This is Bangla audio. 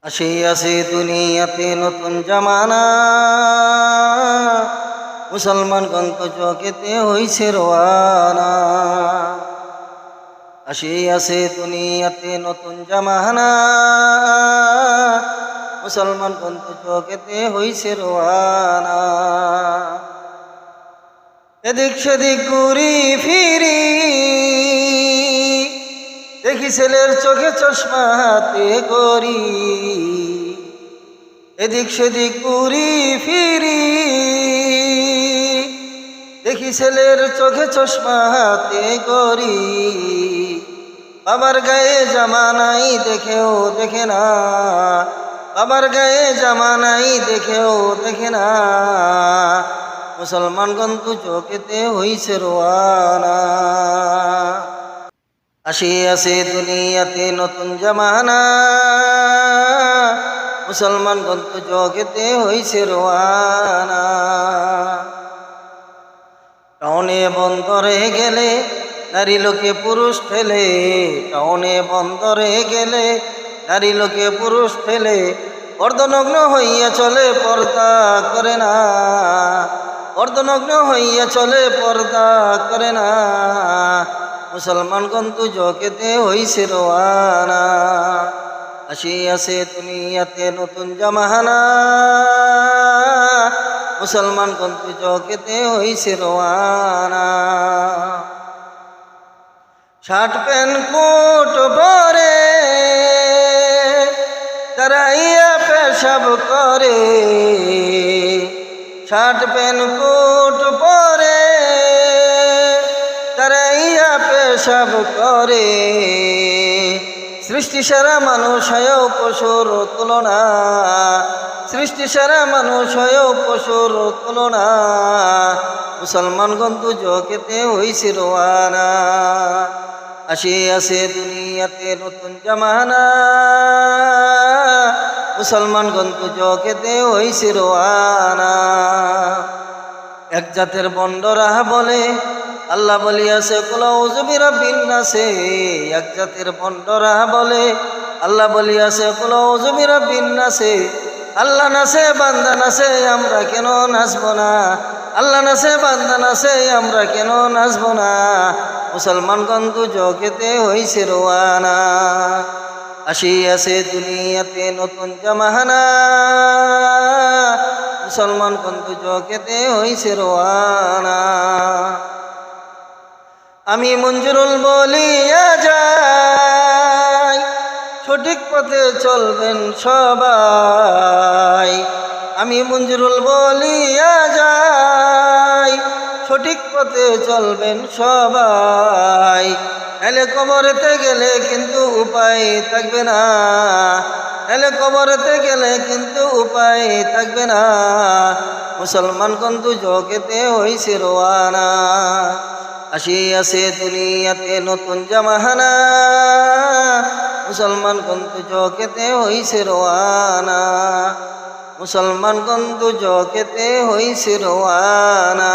আসিয়াছে দুনিয়াতে নতুন জামানা, মুসলমানগণ তো জগতে হইছে রওয়ানা। আসিয়াছে দুনিয়াতে নতুন জামানা, মুসলমানগণ তো জগতে হইছে রওয়ানা। এদিক সেদিক ঘুরি ফিরি, দেখি ছেলের চোখে চশমা হাতে করি। এদিক সেদিক ঘুরি ফিরি, দেখি ছেলের চোখে চশমা হাতে করি। বাবার গায়ে জামা নাই দেখেও দেখে না, বাবার গায়ে জামা নাই দেখেও দেখে না। মুসলমানগণ তো চোখেতে হইছে রওয়ানা। আসিয়াছে দুনিয়াতে নতুন জামানা, মুসলমানগণ তো জগতে হইছে রওয়ানা। টাউনে বন্দরে গেলে নারী লোকে পুরুষ ফেলে, টাউনে বন্দরে গেলে নারী লোকে পুরুষ ফেলে। অর্ধনগ্ন হইয়া চলে পর্দা করে না, অর্ধনগ্ন হইয়া চলে পর্দা করে না। মুসলমানগণ তো জগতে হইছে রওয়ানা। আসিয়াছে দুনিয়াতে নতুন জামানা, মুসলমানগণ তো জগতে হইছে রওয়ানা। শার্ট প্যান্ট কোট পরে দাঁড়াইয়া পেশাব করে, শার্ট প্যান্ট কোট পরে দাঁড়াইয়া পেশাব করে। সৃষ্টি সারা মানুষ হয়েও পশুর তুলনা, সৃষ্টি সারা মানুষ হয়েও পশুর তুলনা। মুসলমানগণ তো জগতে হইছে রওয়ানা। আসিয়াছে দুনিয়াতে নতুন জামানা, মুসলমানগণ তো জগতে হইছে রওয়ানা। এক জাতের বন্ডরা বলে আল্লাহ বলিয়াছে কুল আউযু বিরাব্বিন নাসে, এক জাতের বন্ডরা বলে আল্লাহ বলিয়াছে কুল আউযু বিরাব্বিন নাসে। আল্লাহ নাচে বান্দা নাচে আমরা কেন নাচব না, আল্লাহ নাচে বান্দা নাচে আমরা কেন নাচব না। মুসলমানগণ তো জগতে হইছে রওয়ানা। আসিয়াছে দুনিয়াতে নতুন জামানা, মুসলমানগণ তো জগতে হইছে রওয়ানা। আমি মঞ্জুরুল বলিয়া যাই, সঠিক পথে চলবেন সবাই। আমি মঞ্জুরুল বলিয়া যাই, সঠিক পথে চলবেন সবাই। এলে কবরেতে গেলে কিন্তু উপায় থাকবে না, এলে কবরেতে গেলে কিন্তু উপায় থাকবে না। মুসলমানগণ তো জগতে হইছে রওয়ানা। আসিয়াছে দুনিয়াতে নতুন জামানা, মুসলমানগণ তো জগতে হইছে রওয়ানা। মুসলমানগণ তো জগতে হইছে রওয়ানা।